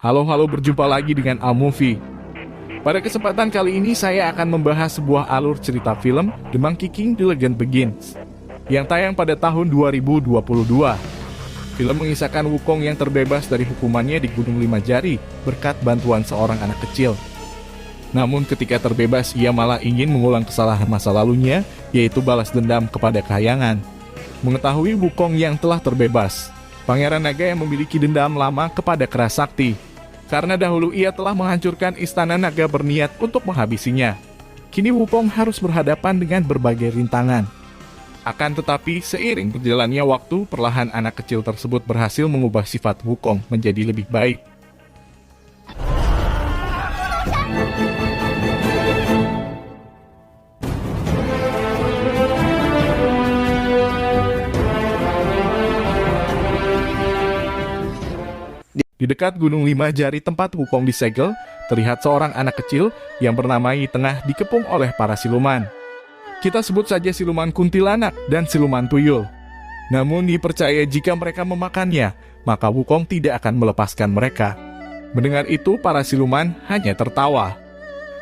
Halo, berjumpa lagi dengan Al-Movie. Pada kesempatan kali ini saya akan membahas sebuah alur cerita film The Monkey King: The Legend Begins yang tayang pada tahun 2022. Film mengisahkan Wukong yang terbebas dari hukumannya di Gunung Lima Jari berkat bantuan seorang anak kecil. Namun ketika terbebas ia malah ingin mengulang kesalahan masa lalunya, yaitu balas dendam kepada Kahyangan. Mengetahui Wukong yang telah terbebas, Pangeran Naga yang memiliki dendam lama kepada Kera Sakti. Karena dahulu ia telah menghancurkan istana naga berniat untuk menghabisinya. Kini Wukong harus berhadapan dengan berbagai rintangan. Akan tetapi, seiring berjalannya waktu, perlahan anak kecil tersebut berhasil mengubah sifat Wukong menjadi lebih baik. Di dekat Gunung Lima Jari tempat Wukong disegel, terlihat seorang anak kecil yang bernama Yi tengah dikepung oleh para siluman. Kita sebut saja siluman kuntilanak dan siluman tuyul. Namun Yi percaya jika mereka memakannya, maka Wukong tidak akan melepaskan mereka. Mendengar itu, para siluman hanya tertawa.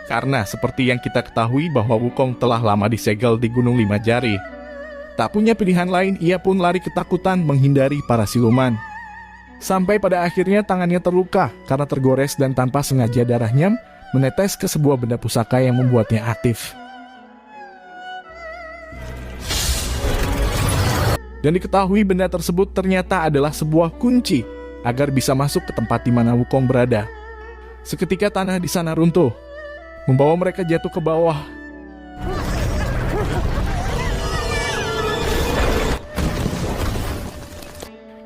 Karena seperti yang kita ketahui bahwa Wukong telah lama disegel di Gunung Lima Jari. Tak punya pilihan lain, ia pun lari ketakutan menghindari para siluman. Sampai pada akhirnya tangannya terluka karena tergores dan tanpa sengaja darahnya menetes ke sebuah benda pusaka yang membuatnya aktif. Dan diketahui benda tersebut ternyata adalah sebuah kunci agar bisa masuk ke tempat di mana Wukong berada. Seketika tanah di sana runtuh, membawa mereka jatuh ke bawah.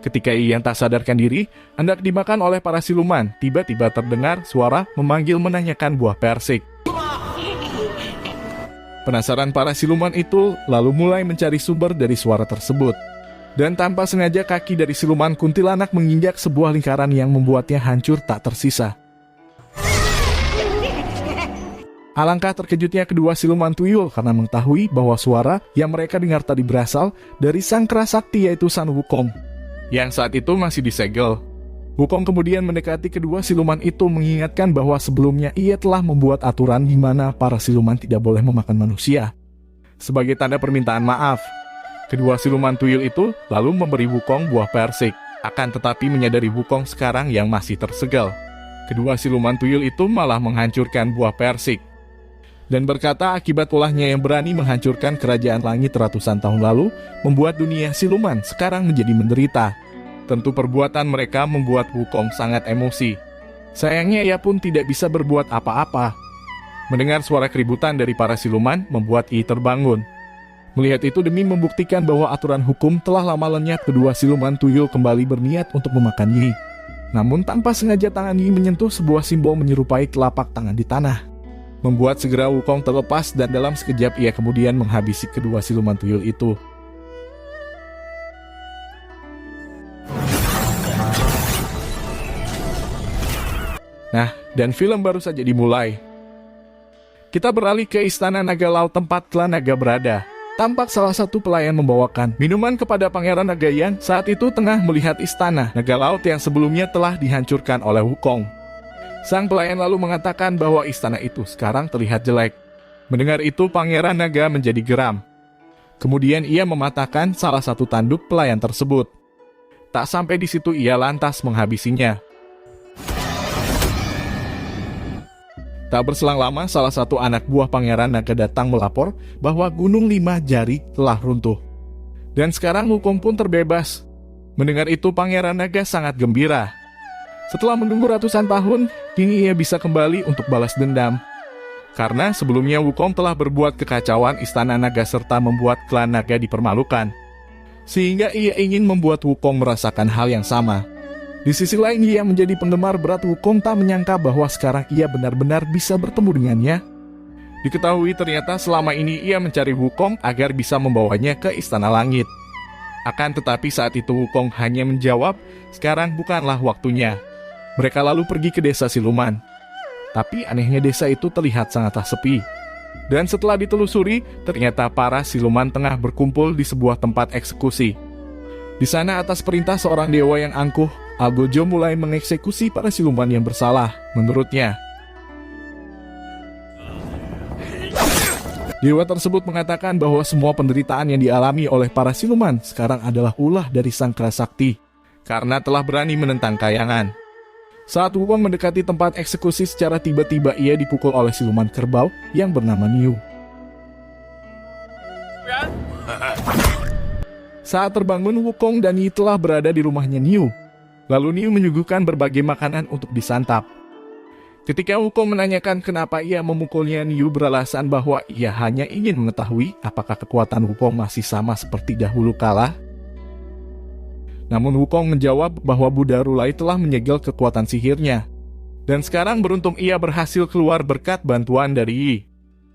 Ketika Yi yang tak sadarkan diri, hendak dimakan oleh para siluman, tiba-tiba terdengar suara memanggil menanyakan buah persik. Penasaran para siluman itu lalu mulai mencari sumber dari suara tersebut. Dan tanpa sengaja kaki dari siluman kuntilanak menginjak sebuah lingkaran yang membuatnya hancur tak tersisa. Alangkah terkejutnya kedua siluman tuyul karena mengetahui bahwa suara yang mereka dengar tadi berasal dari sang Kera Sakti, yaitu San Wukong, yang saat itu masih disegel. Wukong kemudian mendekati kedua siluman itu mengingatkan bahwa sebelumnya ia telah membuat aturan di mana para siluman tidak boleh memakan manusia. Sebagai tanda permintaan maaf, kedua siluman tuyul itu lalu memberi Wukong buah persik. Akan tetapi menyadari Wukong sekarang yang masih tersegel, kedua siluman tuyul itu malah menghancurkan buah persik. Dan berkata akibat ulahnya yang berani menghancurkan kerajaan langit ratusan tahun lalu, membuat dunia siluman sekarang menjadi menderita. Tentu perbuatan mereka membuat Wukong sangat emosi. Sayangnya ia pun tidak bisa berbuat apa-apa. Mendengar suara keributan dari para siluman membuat Yi terbangun. Melihat itu, demi membuktikan bahwa aturan hukum telah lama lenyap, kedua siluman tuyul kembali berniat untuk memakan Yi. Namun tanpa sengaja tangan Yi menyentuh sebuah simbol menyerupai telapak tangan di tanah, membuat segera Wukong terlepas dan dalam sekejap ia kemudian menghabisi kedua siluman tuyul itu. Nah, dan film baru saja dimulai. Kita beralih ke Istana Naga Laut tempat klan naga berada. Tampak salah satu pelayan membawakan minuman kepada Pangeran Naga yang saat itu tengah melihat Istana Naga Laut yang sebelumnya telah dihancurkan oleh Wukong. Sang pelayan lalu mengatakan bahwa istana itu sekarang terlihat jelek. Mendengar itu, Pangeran Naga menjadi geram. Kemudian ia mematahkan salah satu tanduk pelayan tersebut. Tak sampai di situ, ia lantas menghabisinya. Tak berselang lama, salah satu anak buah Pangeran Naga datang melapor bahwa Gunung Lima Jari telah runtuh. Dan sekarang Wukong pun terbebas. Mendengar itu, Pangeran Naga sangat gembira. Setelah menunggu ratusan tahun, kini ia bisa kembali untuk balas dendam. Karena sebelumnya Wukong telah berbuat kekacauan istana naga serta membuat klan naga dipermalukan. Sehingga ia ingin membuat Wukong merasakan hal yang sama. Di sisi lain, ia menjadi penggemar berat Wukong tak menyangka bahwa sekarang ia benar-benar bisa bertemu dengannya. Diketahui ternyata selama ini ia mencari Wukong agar bisa membawanya ke Istana Langit. Akan tetapi saat itu Wukong hanya menjawab, sekarang bukanlah waktunya. Mereka lalu pergi ke desa siluman. Tapi anehnya desa itu terlihat sangatlah sepi. Dan setelah ditelusuri, ternyata para siluman tengah berkumpul di sebuah tempat eksekusi. Di sana atas perintah seorang dewa yang angkuh, Algojo mulai mengeksekusi para siluman yang bersalah. Menurutnya, dewa tersebut mengatakan bahwa semua penderitaan yang dialami oleh para siluman sekarang adalah ulah dari Sang Kerasakti karena telah berani menentang kayangan. Saat Wukong mendekati tempat eksekusi, secara tiba-tiba ia dipukul oleh siluman kerbau yang bernama Niu. Saat terbangun, Wukong dan Yi telah berada di rumahnya Niu. Lalu Niu menyuguhkan berbagai makanan untuk disantap. Ketika Wukong menanyakan kenapa ia memukulnya, Niu beralasan bahwa ia hanya ingin mengetahui apakah kekuatan Wukong masih sama seperti dahulu kala. Namun Wukong menjawab bahwa Buddha Rulai telah menyegel kekuatan sihirnya. Dan sekarang beruntung ia berhasil keluar berkat bantuan dari Yi.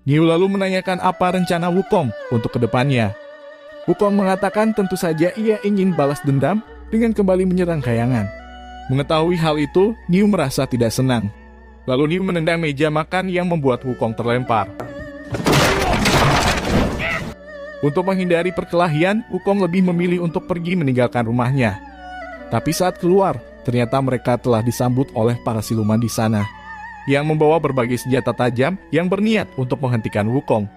Niu lalu menanyakan apa rencana Wukong untuk kedepannya. Wukong mengatakan tentu saja ia ingin balas dendam dengan kembali menyerang kayangan. Mengetahui hal itu, Niu merasa tidak senang. Lalu Niu menendang meja makan yang membuat Wukong terlempar. Untuk menghindari perkelahian, Wukong lebih memilih untuk pergi meninggalkan rumahnya. Tapi saat keluar, ternyata mereka telah disambut oleh para siluman di sana, yang membawa berbagai senjata tajam yang berniat untuk menghentikan Wukong.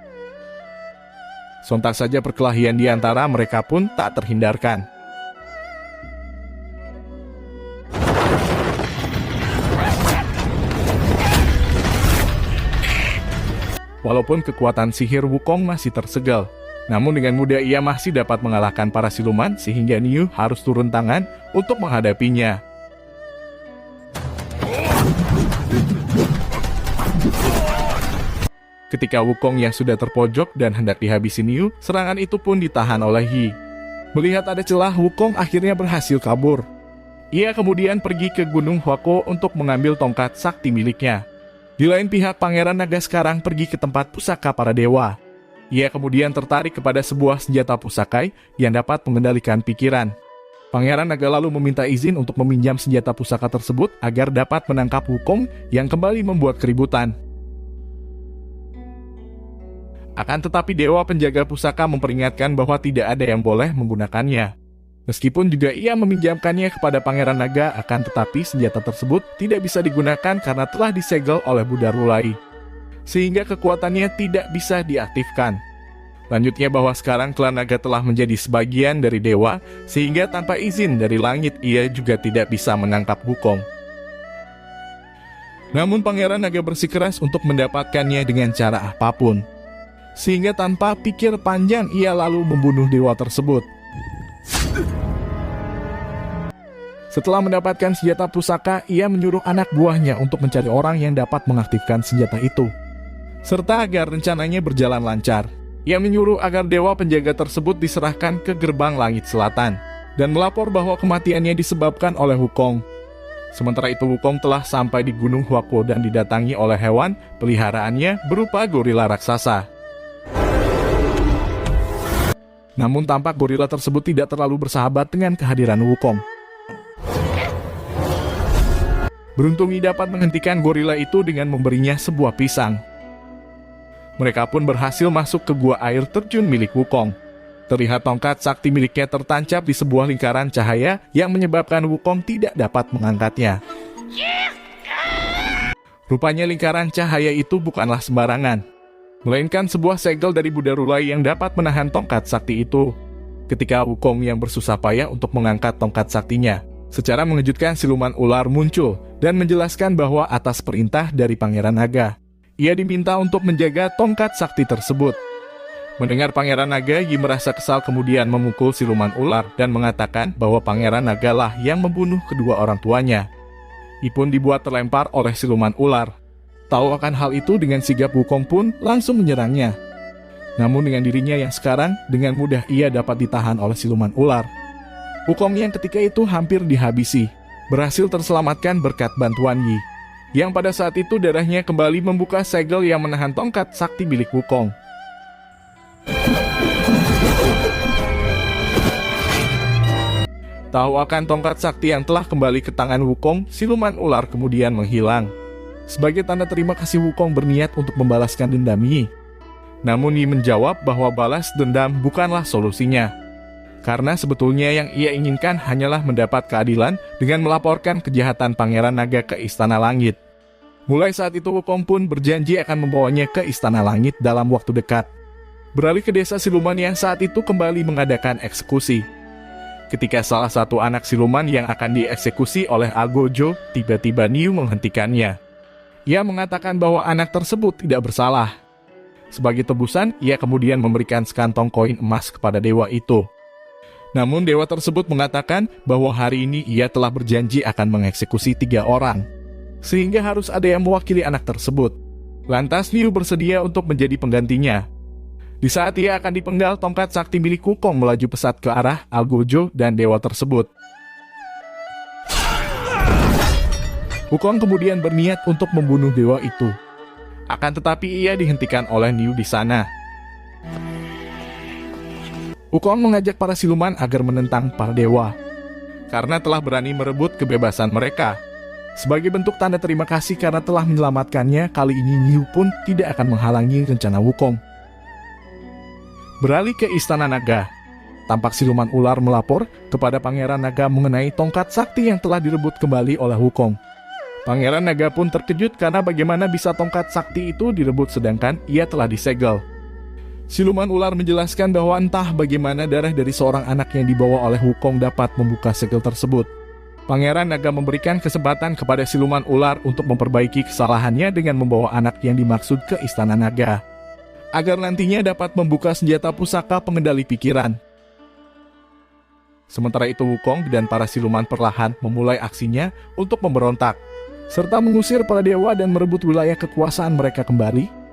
Sontak saja perkelahian di antara mereka pun tak terhindarkan. Walaupun kekuatan sihir Wukong masih tersegal, namun dengan mudah ia masih dapat mengalahkan para siluman sehingga Niu harus turun tangan untuk menghadapinya. Ketika Wukong yang sudah terpojok dan hendak dihabisi Niu, serangan itu pun ditahan oleh Yi. Melihat ada celah, Wukong akhirnya berhasil kabur. Ia kemudian pergi ke Gunung Huako untuk mengambil tongkat sakti miliknya. Di lain pihak, Pangeran Naga sekarang pergi ke tempat pusaka para dewa. Ia kemudian tertarik kepada sebuah senjata pusakai yang dapat mengendalikan pikiran. Pangeran Naga lalu meminta izin untuk meminjam senjata pusaka tersebut agar dapat menangkap Wukong yang kembali membuat keributan. Akan tetapi dewa penjaga pusaka memperingatkan bahwa tidak ada yang boleh menggunakannya. Meskipun juga ia meminjamkannya kepada Pangeran Naga, akan tetapi senjata tersebut tidak bisa digunakan karena telah disegel oleh Buddha Rulai, sehingga kekuatannya tidak bisa diaktifkan. Lanjutnya bahwa sekarang klan naga telah menjadi sebagian dari dewa, sehingga tanpa izin dari langit ia juga tidak bisa menangkap Wukong. Namun Pangeran Naga bersikeras untuk mendapatkannya dengan cara apapun, sehingga tanpa pikir panjang ia lalu membunuh dewa tersebut. Setelah mendapatkan senjata pusaka, ia menyuruh anak buahnya untuk mencari orang yang dapat mengaktifkan senjata itu, serta agar rencananya berjalan lancar. Ia menyuruh agar dewa penjaga tersebut diserahkan ke gerbang langit selatan, dan melapor bahwa kematiannya disebabkan oleh Wukong. Sementara itu Wukong telah sampai di Gunung Huako dan didatangi oleh hewan peliharaannya berupa gorila raksasa. Namun tampak gorila tersebut tidak terlalu bersahabat dengan kehadiran Wukong. Beruntung Yi dapat menghentikan gorila itu dengan memberinya sebuah pisang. Mereka pun berhasil masuk ke gua air terjun milik Wukong. Terlihat tongkat sakti miliknya tertancap di sebuah lingkaran cahaya yang menyebabkan Wukong tidak dapat mengangkatnya. Rupanya lingkaran cahaya itu bukanlah sembarangan, melainkan sebuah segel dari Buddha Rulai yang dapat menahan tongkat sakti itu. Ketika Wukong yang bersusah payah untuk mengangkat tongkat saktinya, secara mengejutkan siluman ular muncul dan menjelaskan bahwa atas perintah dari Pangeran Naga, ia diminta untuk menjaga tongkat sakti tersebut. Mendengar Pangeran Naga, Yi merasa kesal kemudian memukul siluman ular dan mengatakan bahwa Pangeran Naga lah yang membunuh kedua orang tuanya. Yi pun dibuat terlempar oleh siluman ular. Tahu akan hal itu, dengan sigap Wukong pun langsung menyerangnya. Namun dengan dirinya yang sekarang, dengan mudah ia dapat ditahan oleh siluman ular. Wukong yang ketika itu hampir dihabisi, berhasil terselamatkan berkat bantuan Yi, yang pada saat itu darahnya kembali membuka segel yang menahan tongkat sakti milik Wukong. Tahu akan tongkat sakti yang telah kembali ke tangan Wukong, siluman ular kemudian menghilang. Sebagai tanda terima kasih, Wukong berniat untuk membalaskan dendam Yi. Namun Yi menjawab bahwa balas dendam bukanlah solusinya. Karena sebetulnya yang ia inginkan hanyalah mendapat keadilan dengan melaporkan kejahatan Pangeran Naga ke Istana Langit. Mulai saat itu Wukong pun berjanji akan membawanya ke Istana Langit dalam waktu dekat. Beralih ke desa siluman yang saat itu kembali mengadakan eksekusi. Ketika salah satu anak siluman yang akan dieksekusi oleh Algojo, tiba-tiba Niu menghentikannya. Ia mengatakan bahwa anak tersebut tidak bersalah. Sebagai tebusan, ia kemudian memberikan sekantong koin emas kepada dewa itu. Namun dewa tersebut mengatakan bahwa hari ini ia telah berjanji akan mengeksekusi 3 orang. Sehingga harus ada yang mewakili anak tersebut. Lantas Niu bersedia untuk menjadi penggantinya. Di saat ia akan dipenggal, tongkat sakti milik Wukong melaju pesat ke arah Algojo dan dewa tersebut. Wukong kemudian berniat untuk membunuh dewa itu. Akan tetapi ia dihentikan oleh Niu di sana. Wukong mengajak para siluman agar menentang para dewa, karena telah berani merebut kebebasan mereka. Sebagai bentuk tanda terima kasih karena telah menyelamatkannya, kali ini Niu pun tidak akan menghalangi rencana Wukong. Beralih ke Istana Naga, tampak siluman ular melapor kepada Pangeran Naga mengenai tongkat sakti yang telah direbut kembali oleh Wukong. Pangeran Naga pun terkejut karena bagaimana bisa tongkat sakti itu direbut sedangkan ia telah disegel. Siluman ular menjelaskan bahwa entah bagaimana darah dari seorang anak yang dibawa oleh Wukong dapat membuka segel tersebut. Pangeran Naga memberikan kesempatan kepada siluman ular untuk memperbaiki kesalahannya dengan membawa anak yang dimaksud ke Istana Naga, agar nantinya dapat membuka senjata pusaka pengendali pikiran. Sementara itu Wukong dan para siluman perlahan memulai aksinya untuk memberontak, serta mengusir para dewa dan merebut wilayah kekuasaan mereka kembali.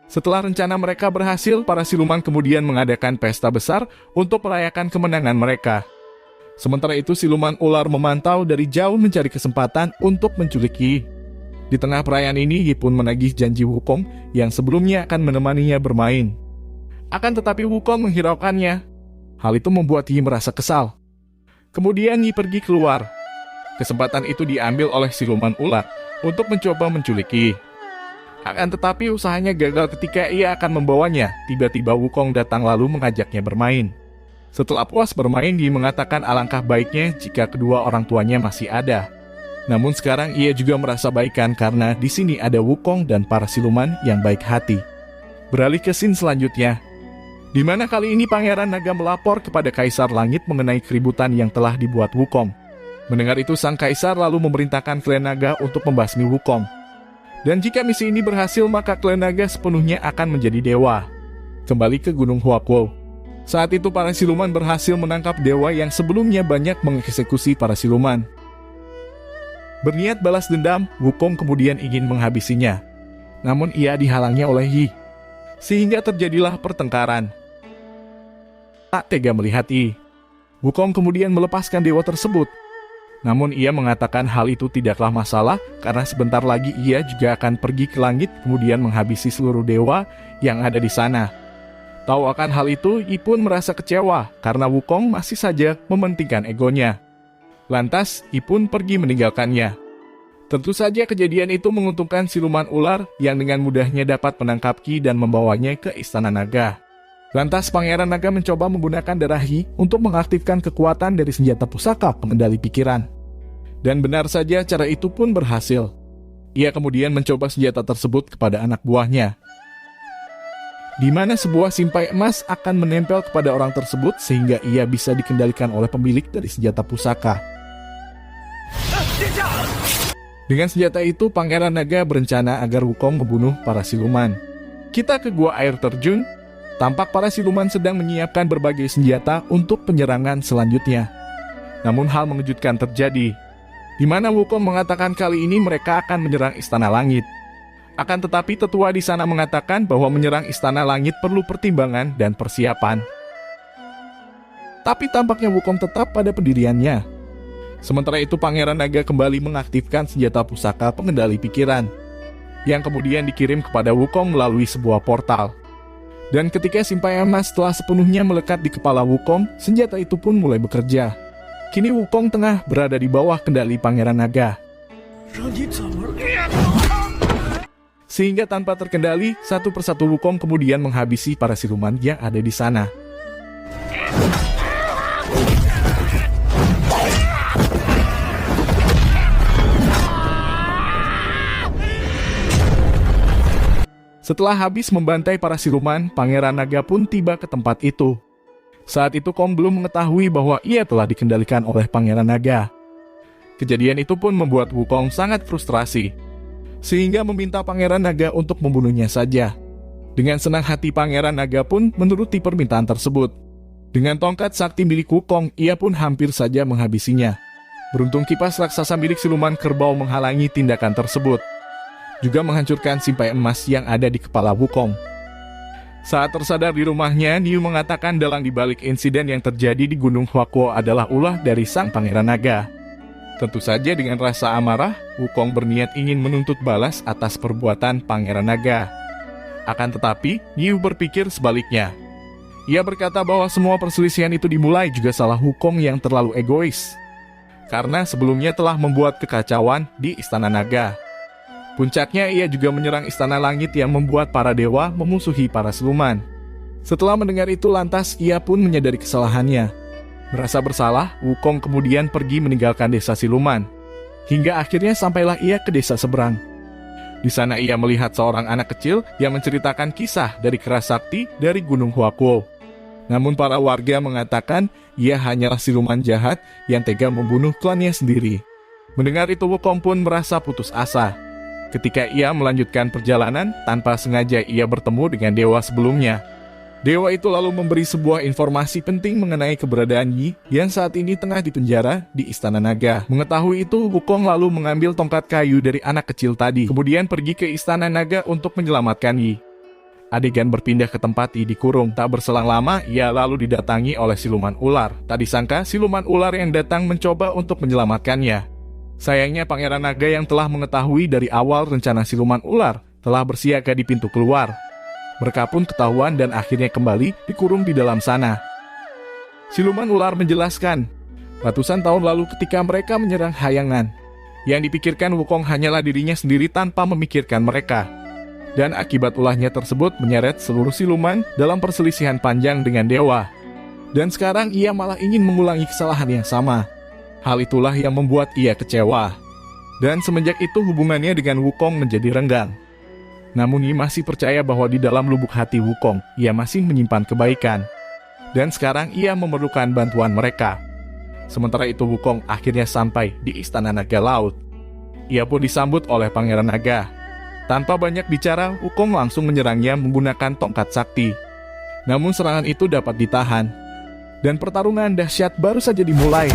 Setelah rencana mereka berhasil, para siluman kemudian mengadakan pesta besar untuk merayakan kemenangan mereka. Sementara itu siluman ular memantau dari jauh mencari kesempatan untuk menculik Yi. Di tengah perayaan ini, Yi pun menagih janji Wukong yang sebelumnya akan menemaninya bermain. Akan tetapi Wukong menghiraukannya. Hal itu membuat Yi merasa kesal. Kemudian Yi pergi keluar. Kesempatan itu diambil oleh siluman ular untuk mencoba menculik Yi. Akan tetapi usahanya gagal ketika ia akan membawanya. Tiba-tiba Wukong datang lalu mengajaknya bermain. Setelah puas bermain, Yi mengatakan alangkah baiknya jika kedua orang tuanya masih ada. Namun sekarang ia juga merasa baikan karena di sini ada Wukong dan para siluman yang baik hati. Beralih ke scene selanjutnya, di mana kali ini Pangeran Naga melapor kepada Kaisar Langit mengenai keributan yang telah dibuat Wukong. Mendengar itu, sang Kaisar lalu memerintahkan klan naga untuk membasmi Wukong. Dan jika misi ini berhasil, maka klan naga sepenuhnya akan menjadi dewa. Kembali ke Gunung Huakuo. Saat itu para siluman berhasil menangkap dewa yang sebelumnya banyak mengeksekusi para siluman. Berniat balas dendam, Wukong kemudian ingin menghabisinya. Namun ia dihalangnya oleh Yi, sehingga terjadilah pertengkaran. Tak tega melihat Yi, Wukong kemudian melepaskan dewa tersebut. Namun ia mengatakan hal itu tidaklah masalah karena sebentar lagi ia juga akan pergi ke langit kemudian menghabisi seluruh dewa yang ada di sana. Tahu akan hal itu, Yi pun merasa kecewa karena Wukong masih saja mementingkan egonya. Lantas, Yi pun pergi meninggalkannya. Tentu saja kejadian itu menguntungkan siluman ular yang dengan mudahnya dapat menangkap Yi dan membawanya ke Istana Naga. Lantas Pangeran Naga mencoba menggunakan darah Yi untuk mengaktifkan kekuatan dari senjata pusaka pengendali pikiran. Dan benar saja cara itu pun berhasil. Ia kemudian mencoba senjata tersebut kepada anak buahnya, di mana sebuah simpai emas akan menempel kepada orang tersebut sehingga ia bisa dikendalikan oleh pemilik dari senjata pusaka. Dengan senjata itu, Pangeran Naga berencana agar Wukong membunuh para siluman. Kita ke gua air terjun. Tampak para siluman sedang menyiapkan berbagai senjata untuk penyerangan selanjutnya. Namun hal mengejutkan terjadi, di mana Wukong mengatakan kali ini mereka akan menyerang Istana Langit. Akan tetapi tetua di sana mengatakan bahwa menyerang Istana Langit perlu pertimbangan dan persiapan. Tapi tampaknya Wukong tetap pada pendiriannya. Sementara itu Pangeran Naga kembali mengaktifkan senjata pusaka pengendali pikiran, yang kemudian dikirim kepada Wukong melalui sebuah portal. Dan ketika simpai emas telah sepenuhnya melekat di kepala Wukong, senjata itu pun mulai bekerja. Kini Wukong tengah berada di bawah kendali Pangeran Naga. Sehingga tanpa terkendali, satu persatu Wukong kemudian menghabisi para siluman yang ada di sana. Setelah habis membantai para siluman, Pangeran Naga pun tiba ke tempat itu. Saat itu Kong belum mengetahui bahwa ia telah dikendalikan oleh Pangeran Naga. Kejadian itu pun membuat Wukong sangat frustrasi, sehingga meminta Pangeran Naga untuk membunuhnya saja. Dengan senang hati Pangeran Naga pun menuruti permintaan tersebut. Dengan tongkat sakti milik Wukong, ia pun hampir saja menghabisinya. Beruntung kipas raksasa milik siluman kerbau menghalangi tindakan tersebut, juga menghancurkan simpai emas yang ada di kepala Wukong. Saat tersadar di rumahnya, Niu mengatakan dalang dibalik insiden yang terjadi di Gunung Huakuo adalah ulah dari sang Pangeran Naga. Tentu saja dengan rasa amarah, Wukong berniat ingin menuntut balas atas perbuatan Pangeran Naga. Akan tetapi, Niu berpikir sebaliknya. Ia berkata bahwa semua perselisihan itu dimulai juga salah Wukong yang terlalu egois, karena sebelumnya telah membuat kekacauan di Istana Naga. Puncaknya, ia juga menyerang Istana Langit yang membuat para dewa memusuhi para siluman. Setelah mendengar itu lantas, ia pun menyadari kesalahannya. Merasa bersalah, Wukong kemudian pergi meninggalkan desa siluman. Hingga akhirnya sampailah ia ke desa seberang. Di sana ia melihat seorang anak kecil yang menceritakan kisah dari keras sakti dari Gunung Huakuo. Namun para warga mengatakan ia hanyalah siluman jahat yang tega membunuh klannya sendiri. Mendengar itu Wukong pun merasa putus asa. Ketika ia melanjutkan perjalanan, tanpa sengaja ia bertemu dengan dewa sebelumnya. Dewa itu lalu memberi sebuah informasi penting mengenai keberadaan Yi yang saat ini tengah dipenjara di Istana Naga. Mengetahui itu, Wukong lalu mengambil tongkat kayu dari anak kecil tadi, kemudian pergi ke Istana Naga untuk menyelamatkan Yi. Adegan berpindah ke tempat Yi dikurung. Tak berselang lama, ia lalu didatangi oleh siluman ular. Tak disangka, siluman ular yang datang mencoba untuk menyelamatkannya. Sayangnya Pangeran Naga yang telah mengetahui dari awal rencana siluman ular telah bersiaga di pintu keluar. Mereka pun ketahuan dan akhirnya kembali dikurung di dalam sana. Siluman ular menjelaskan, ratusan tahun lalu ketika mereka menyerang Hayangan, yang dipikirkan Wukong hanyalah dirinya sendiri tanpa memikirkan mereka. Dan akibat ulahnya tersebut menyeret seluruh siluman dalam perselisihan panjang dengan dewa. Dan sekarang ia malah ingin mengulangi kesalahan yang sama. Hal itulah yang membuat ia kecewa. Dan semenjak itu hubungannya dengan Wukong menjadi renggang. Namun Yi masih percaya bahwa di dalam lubuk hati Wukong, ia masih menyimpan kebaikan. Dan sekarang ia memerlukan bantuan mereka. Sementara itu Wukong akhirnya sampai di Istana Naga Laut. Ia pun disambut oleh Pangeran Naga. Tanpa banyak bicara, Wukong langsung menyerangnya menggunakan tongkat sakti. Namun serangan itu dapat ditahan. Dan pertarungan dahsyat baru saja dimulai.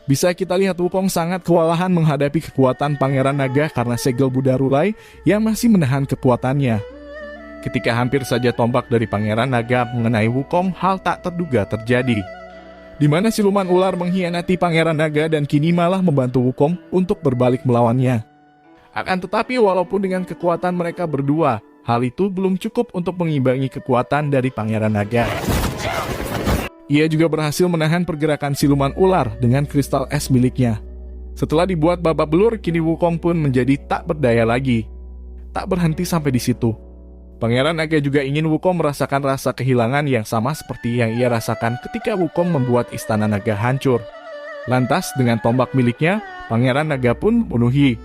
Bisa kita lihat Wukong sangat kewalahan menghadapi kekuatan Pangeran Naga karena segel Buddha Rulai yang masih menahan kekuatannya. Ketika hampir saja tombak dari Pangeran Naga mengenai Wukong, hal tak terduga terjadi. Di mana siluman ular mengkhianati Pangeran Naga dan kini malah membantu Wukong untuk berbalik melawannya. Akan tetapi walaupun dengan kekuatan mereka berdua, hal itu belum cukup untuk mengimbangi kekuatan dari Pangeran Naga. Ia juga berhasil menahan pergerakan siluman ular dengan kristal es miliknya. Setelah dibuat babak belur, kini Wukong pun menjadi tak berdaya lagi. Tak berhenti sampai di situ. Pangeran Naga juga ingin Wukong merasakan rasa kehilangan yang sama seperti yang ia rasakan ketika Wukong membuat Istana Naga hancur. Lantas dengan tombak miliknya, Pangeran Naga pun membunuh Yi.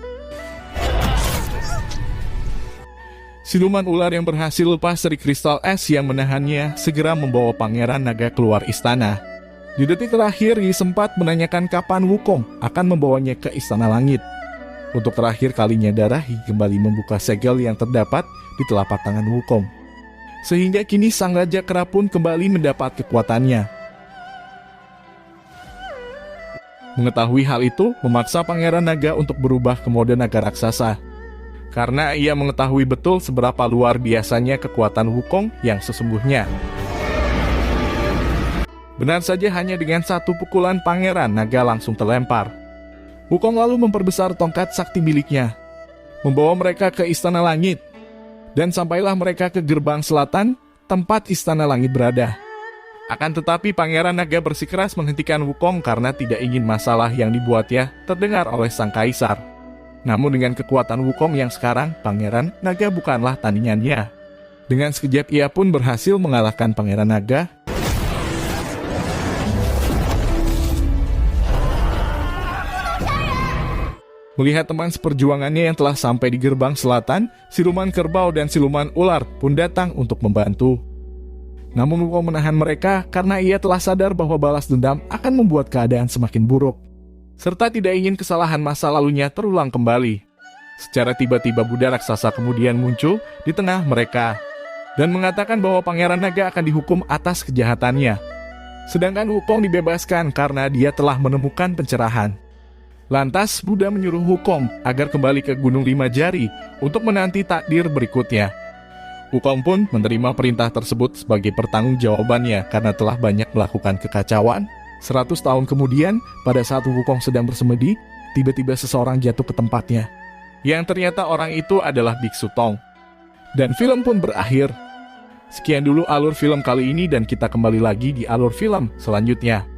Siluman ular yang berhasil lepas dari kristal es yang menahannya segera membawa Pangeran Naga keluar istana. Di detik terakhir, Yi sempat menanyakan kapan Wukong akan membawanya ke Istana Langit. Untuk terakhir kalinya darah, Yi kembali membuka segel yang terdapat di telapak tangan Wukong. Sehingga kini sang Raja Kera pun kembali mendapat kekuatannya. Mengetahui hal itu, memaksa Pangeran Naga untuk berubah ke mode naga raksasa. Karena ia mengetahui betul seberapa luar biasanya kekuatan Wukong yang sesungguhnya. Benar saja hanya dengan satu pukulan Pangeran Naga langsung terlempar. Wukong lalu memperbesar tongkat sakti miliknya, membawa mereka ke Istana Langit. Dan sampailah mereka ke gerbang selatan, tempat Istana Langit berada. Akan tetapi Pangeran Naga bersikeras menghentikan Wukong karena tidak ingin masalah yang dibuatnya terdengar oleh sang kaisar. Namun dengan kekuatan Wukong yang sekarang, Pangeran Naga bukanlah tandingannya. Dengan sekejap ia pun berhasil mengalahkan Pangeran Naga. Melihat teman seperjuangannya yang telah sampai di gerbang selatan, siluman kerbau dan siluman ular pun datang untuk membantu. Namun Wukong menahan mereka karena ia telah sadar bahwa balas dendam akan membuat keadaan semakin buruk, serta tidak ingin kesalahan masa lalunya terulang kembali. Secara tiba-tiba Buddha raksasa kemudian muncul di tengah mereka dan mengatakan bahwa Pangeran Naga akan dihukum atas kejahatannya. Sedangkan Wukong dibebaskan karena dia telah menemukan pencerahan. Lantas Buddha menyuruh Wukong agar kembali ke Gunung Lima Jari untuk menanti takdir berikutnya. Wukong pun menerima perintah tersebut sebagai pertanggungjawabannya karena telah banyak melakukan kekacauan. 100 tahun kemudian, pada saat Wukong sedang bersemedi, tiba-tiba seseorang jatuh ke tempatnya. Yang ternyata orang itu adalah Biksu Tong. Dan film pun berakhir. Sekian dulu alur film kali ini dan kita kembali lagi di alur film selanjutnya.